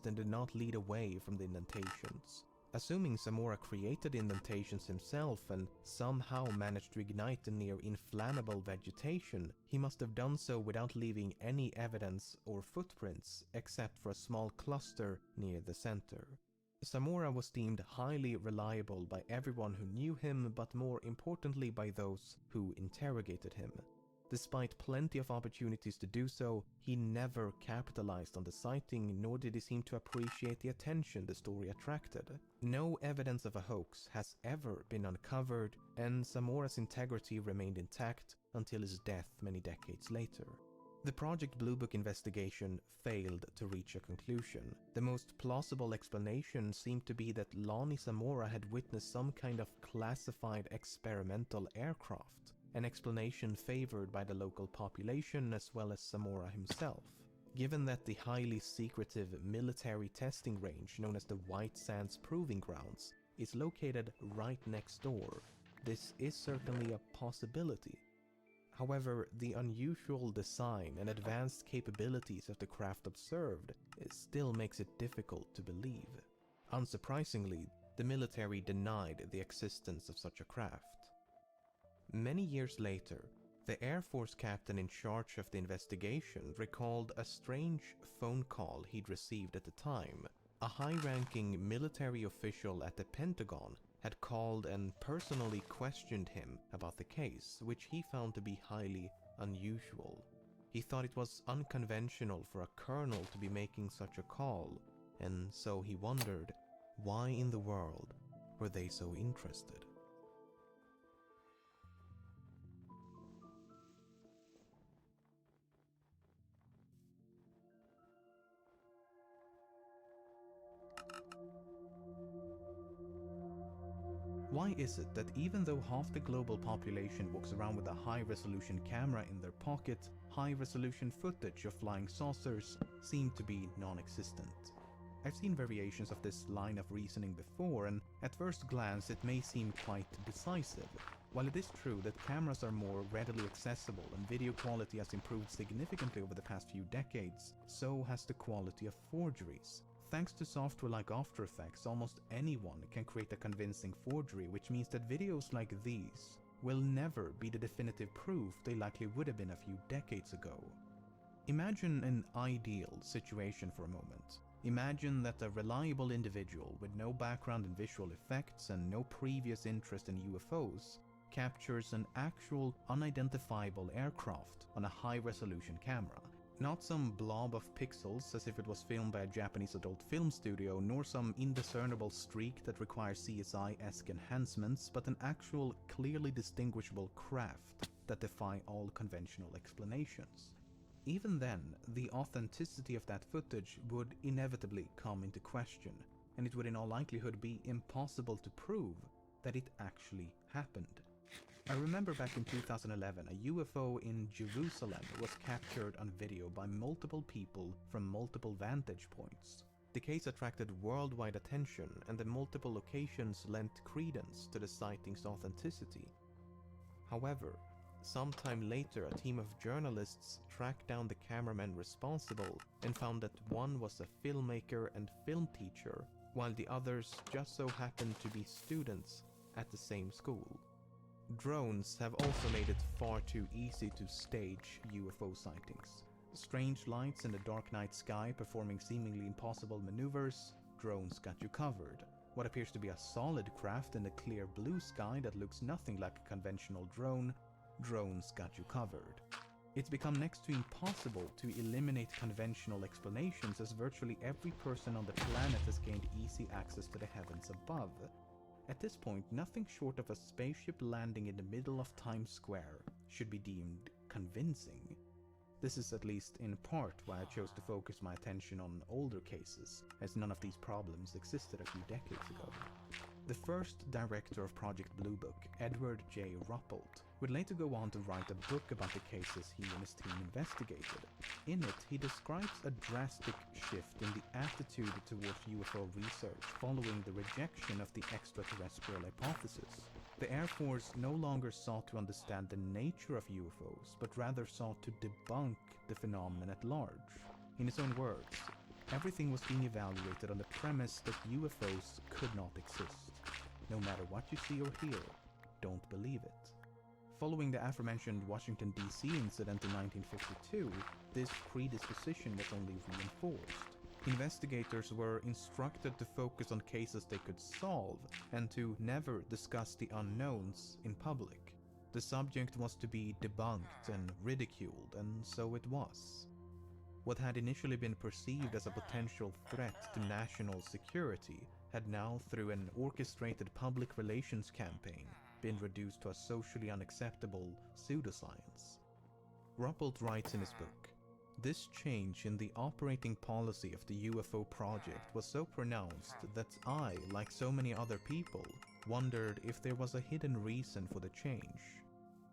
east and did not lead away from the indentations. Assuming Zamora created the indentations himself and somehow managed to ignite the near inflammable vegetation, he must have done so without leaving any evidence or footprints except for a small cluster near the center. Zamora was deemed highly reliable by everyone who knew him, but more importantly by those who interrogated him. Despite plenty of opportunities to do so, he never capitalized on the sighting, nor did he seem to appreciate the attention the story attracted. No evidence of a hoax has ever been uncovered, and Zamora's integrity remained intact until his death many decades later. The Project Blue Book investigation failed to reach a conclusion. The most plausible explanation seemed to be that Lonnie Zamora had witnessed some kind of classified experimental aircraft, an explanation favored by the local population as well as Zamora himself. Given that the highly secretive military testing range known as the White Sands Proving Grounds is located right next door, this is certainly a possibility. However, the unusual design and advanced capabilities of the craft observed still makes it difficult to believe. Unsurprisingly, the military denied the existence of such a craft. Many years later, the Air Force captain in charge of the investigation recalled a strange phone call he'd received at the time. A high-ranking military official at the Pentagon had called and personally questioned him about the case, which he found to be highly unusual. He thought it was unconventional for a colonel to be making such a call, and so he wondered, why in the world were they so interested? Why is it that even though half the global population walks around with a high-resolution camera in their pocket, high-resolution footage of flying saucers seem to be non-existent? I've seen variations of this line of reasoning before, and at first glance it may seem quite decisive. While it is true that cameras are more readily accessible and video quality has improved significantly over the past few decades, so has the quality of forgeries. Thanks to software like After Effects, almost anyone can create a convincing forgery, which means that videos like these will never be the definitive proof they likely would have been a few decades ago. Imagine an ideal situation for a moment. Imagine that a reliable individual with no background in visual effects and no previous interest in UFOs captures an actual unidentifiable aircraft on a high-resolution camera. Not some blob of pixels as if it was filmed by a Japanese adult film studio, nor some indiscernible streak that requires CSI-esque enhancements, but an actual, clearly distinguishable craft that defy all conventional explanations. Even then, the authenticity of that footage would inevitably come into question, and it would in all likelihood be impossible to prove that it actually happened. I remember back in 2011, a UFO in Jerusalem was captured on video by multiple people from multiple vantage points. The case attracted worldwide attention, and the multiple locations lent credence to the sighting's authenticity. However, sometime later, a team of journalists tracked down the cameramen responsible and found that one was a filmmaker and film teacher, while the others just so happened to be students at the same school. Drones have also made it far too easy to stage UFO sightings. Strange lights in the dark night sky performing seemingly impossible maneuvers, drones got you covered. What appears to be a solid craft in the clear blue sky that looks nothing like a conventional drone, drones got you covered. It's become next to impossible to eliminate conventional explanations, as virtually every person on the planet has gained easy access to the heavens above. At this point, nothing short of a spaceship landing in the middle of Times Square should be deemed convincing. This is at least in part why I chose to focus my attention on older cases, as none of these problems existed a few decades ago. The first director of Project Blue Book, Edward J. Ruppelt, would later go on to write a book about the cases he and his team investigated. In it, he describes a drastic shift in the attitude towards UFO research following the rejection of the extraterrestrial hypothesis. The Air Force no longer sought to understand the nature of UFOs, but rather sought to debunk the phenomenon at large. In his own words, Everything was being evaluated on the premise that UFOs could not exist. No matter what you see or hear, don't believe it. Following the aforementioned Washington DC incident in 1952, this predisposition was only reinforced. Investigators were instructed to focus on cases they could solve and to never discuss the unknowns in public. The subject was to be debunked and ridiculed, and so it was. What had initially been perceived as a potential threat to national security had now, through an orchestrated public relations campaign, been reduced to a socially unacceptable pseudoscience. Ruppelt writes in his book, "This change in the operating policy of the UFO project was so pronounced that I, like so many other people, wondered if there was a hidden reason for the change.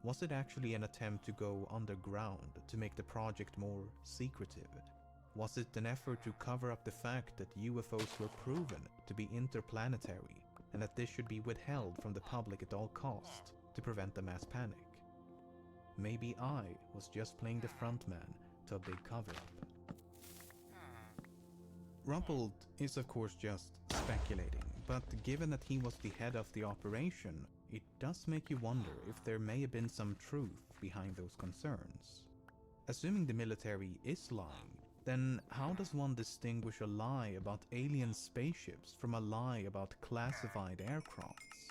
Was it actually an attempt to go underground to make the project more secretive? Was it an effort to cover up the fact that UFOs were proven to be interplanetary and that this should be withheld from the public at all cost to prevent a mass panic? Maybe I was just playing the frontman to a big cover-up." Ruppelt is of course just speculating, but given that he was the head of the operation, it does make you wonder if there may have been some truth behind those concerns. Assuming the military is lying, then how does one distinguish a lie about alien spaceships from a lie about classified aircrafts?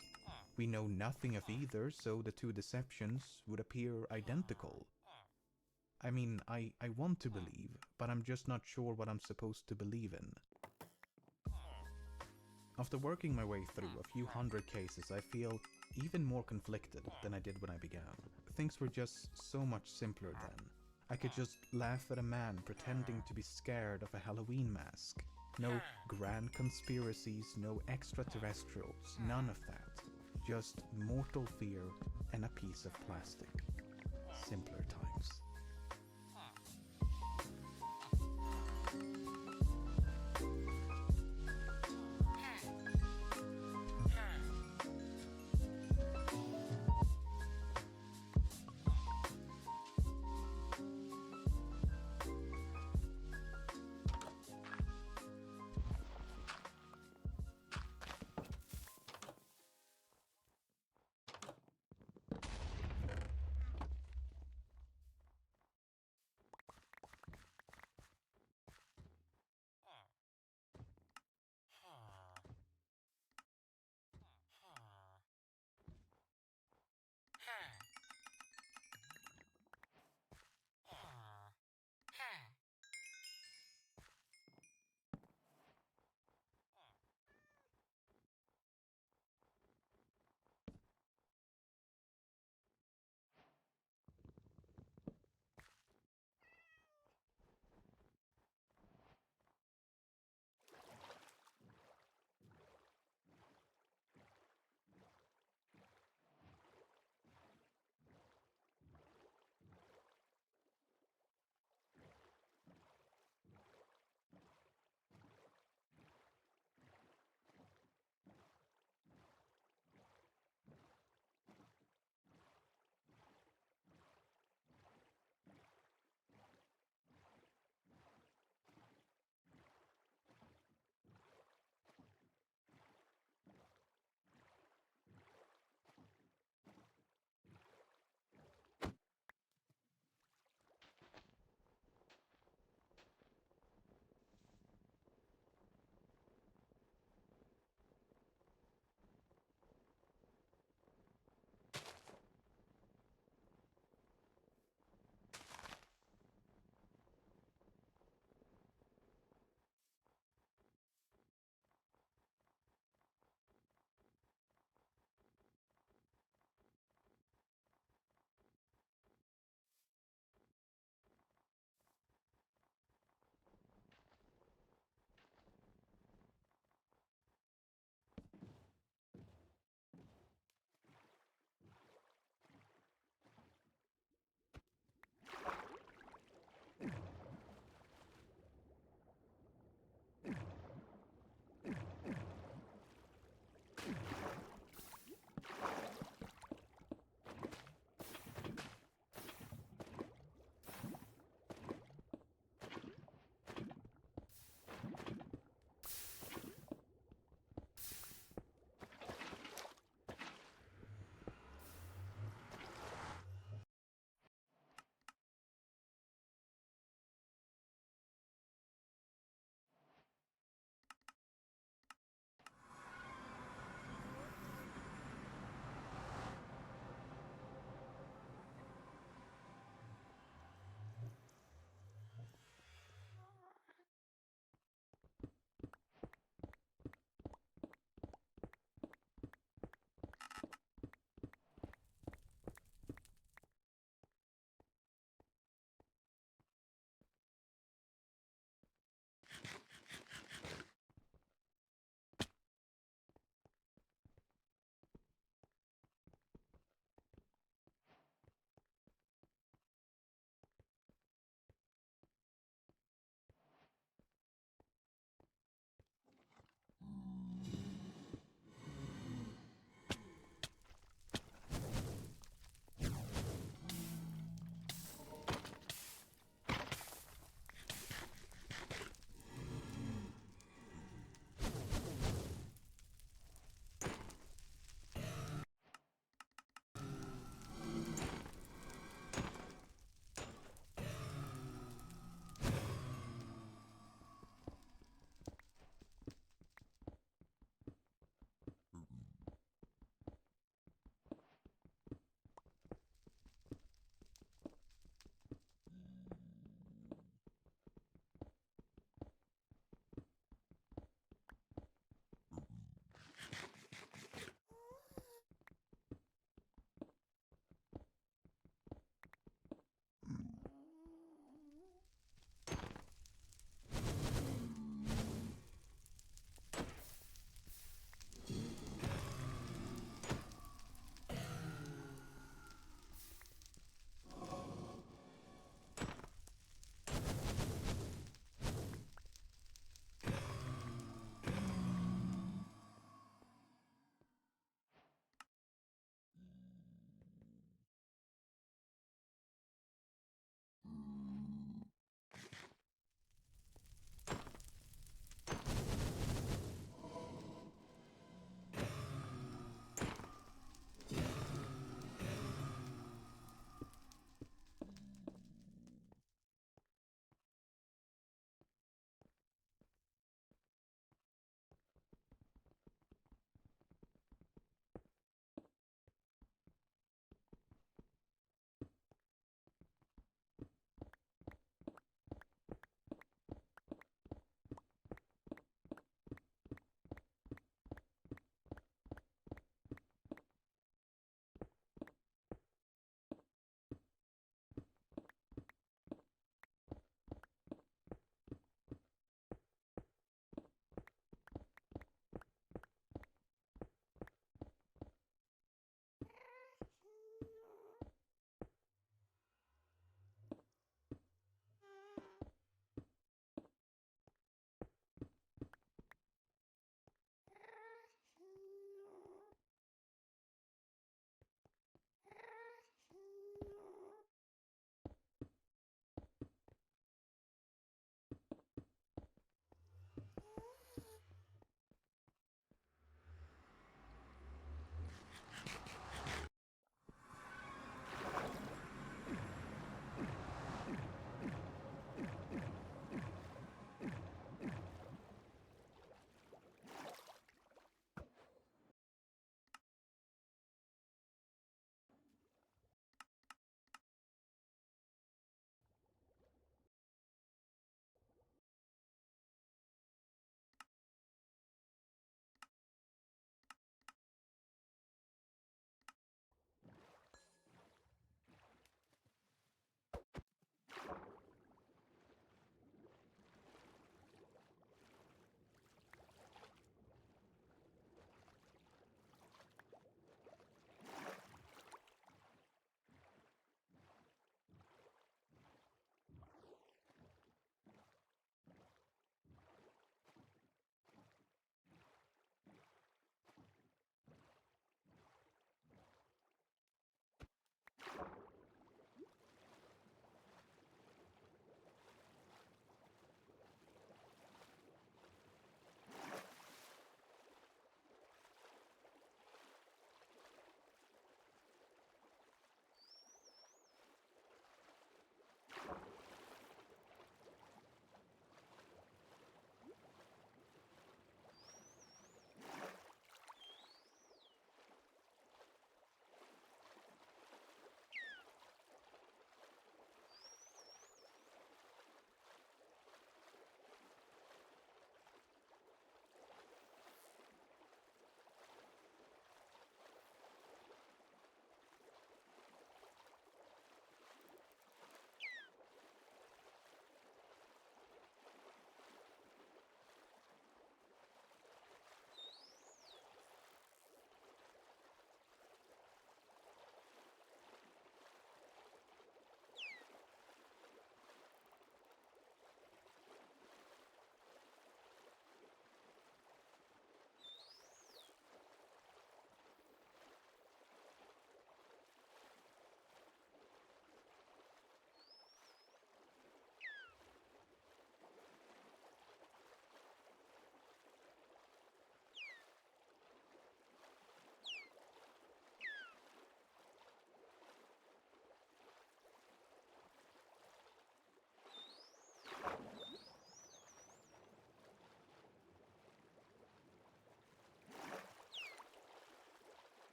We know nothing of either, so the two deceptions would appear identical. I mean, I want to believe, but I'm just not sure what I'm supposed to believe in. After working my way through a few hundred cases, I feel even more conflicted than I did when I began. Things were just so much simpler then. I could just laugh at a man pretending to be scared of a Halloween mask. No grand conspiracies, no extraterrestrials, none of that. Just mortal fear and a piece of plastic. Simpler times.